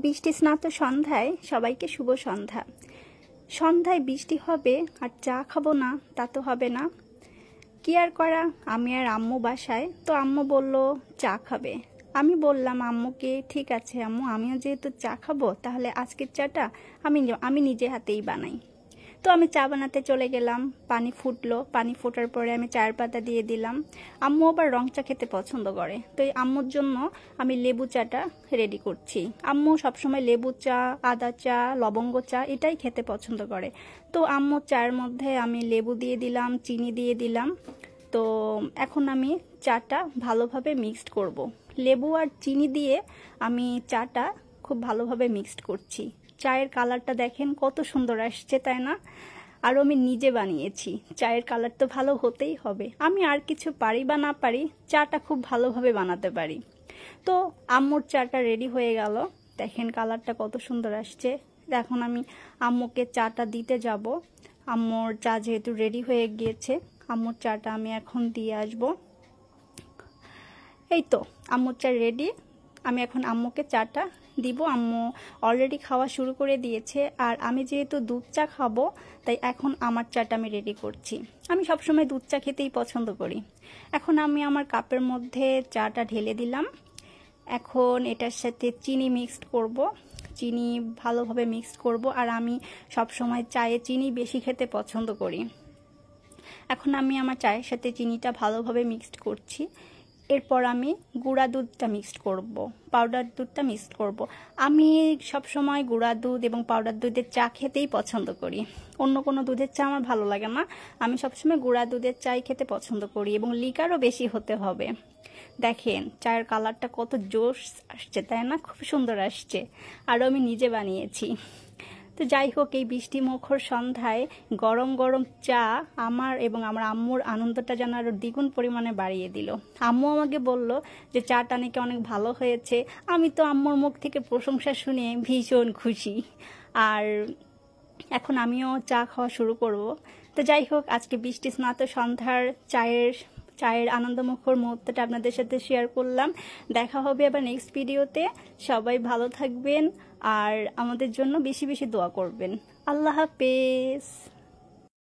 বৃষ্টি স্নাত সন্ধ্যায় সবাইকে শুভ সন্ধ্যা। সন্ধ্যায় বৃষ্টি হবে আর চা খাবো না তা তো হবে না। কি আর করা, আমি আর আম্মু বাসায়, তো আম্মু বলল চা খাবে। আমি বললাম আম্মুকে, ঠিক আছে আম্মু, আমিও যেহেতু চা খাবো তাহলে আজকের চাটা আমি নিজে হাতেই বানাই। তো আমি চা বানাতে চলে গেলাম। পানি ফুটলো, পানি ফোটার পরে আমি চায়ের পাতা দিয়ে দিলাম। আম্মু আবার রং চা খেতে পছন্দ করে, তো এই আম্মুর জন্য আমি লেবু চাটা রেডি করছি। আম্মু সবসময় লেবু চা, আদা চা, লবঙ্গ চা এটাই খেতে পছন্দ করে। তো আম্মুর চায়ের মধ্যে আমি লেবু দিয়ে দিলাম, চিনি দিয়ে দিলাম। তো এখন আমি চাটা ভালোভাবে মিক্সড করব। লেবু আর চিনি দিয়ে আমি চাটা খুব ভালোভাবে মিক্সড করছি। চায়ের কালারটা দেখেন কত সুন্দর আসছে, তাই না? আর আমি নিজে বানিয়েছি, চায়ের কালার তো ভালো হতেই হবে। আমি আর কিছু পারি বা না পারি, চাটা খুব ভালোভাবে বানাতে পারি। তো আম্মুর চাটা রেডি হয়ে গেল, দেখেন কালারটা কত সুন্দর আসছে। এখন আমি আম্মুকে চাটা দিতে যাব। আম্মুর চা যেহেতু রেডি হয়ে গিয়েছে, আম্মুর চাটা আমি এখন দিয়ে আসব। এই তো আম্মুর চা রেডি, আমি এখন আম্মুকে চাটা দিব। আম্মু অলরেডি খাওয়া শুরু করে দিয়েছে, আর আমি যেহেতু দুধ চা খাবো তাই এখন আমার চাটা আমি রেডি করছি। আমি সবসময় দুধ চা খেতেই পছন্দ করি। এখন আমি আমার কাপের মধ্যে চাটা ঢেলে দিলাম। এখন এটার সাথে চিনি মিক্সড করব, চিনি ভালোভাবে মিক্সড করব। আর আমি সবসময় চায়ে চিনি বেশি খেতে পছন্দ করি। এখন আমি আমার চায়ের সাথে চিনিটা ভালোভাবে মিক্সড করছি। এরপর আমি গুঁড়া দুধটা মিক্সড করব, পাউডার দুধটা মিক্সড করব। আমি সব সময় গুঁড়া দুধ এবং পাউডার দুধের চা খেতেই পছন্দ করি। অন্য কোনো দুধের চা আমার ভালো লাগে না। আমি সবসময় গুঁড়া দুধের চাই খেতে পছন্দ করি, এবং লিকারও বেশি হতে হবে। দেখেন চায়ের কালারটা কত জোশ আসছে, তাই না? খুব সুন্দর আসছে, আরও আমি নিজে বানিয়েছি। তো যাই হোক, এই বৃষ্টি মুখর সন্ধ্যায় গরম গরম চা আমার এবং আমার আম্মুর আনন্দটা যেন আরো দ্বিগুণ পরিমাণে বাড়িয়ে দিল। আম্মু আমাকে বলল যে চাটা নাকি অনেক ভালো হয়েছে। আমি তো আম্মুর মুখ থেকে প্রশংসা শুনে ভীষণ খুশি। আর এখন আমিও চা খাওয়া শুরু করব। তো যাই হোক, আজকে বৃষ্টি স্নাত সন্ধ্যার চায়ের আনন্দমুখর মুহূর্তটা আপনাদের সাথে শেয়ার করলাম। দেখা হবে আবার নেক্সট ভিডিওতে। সবাই ভালো থাকবেন আর আমাদের জন্য বেশি বেশি দোয়া করবেন। আল্লাহ হাফেজ।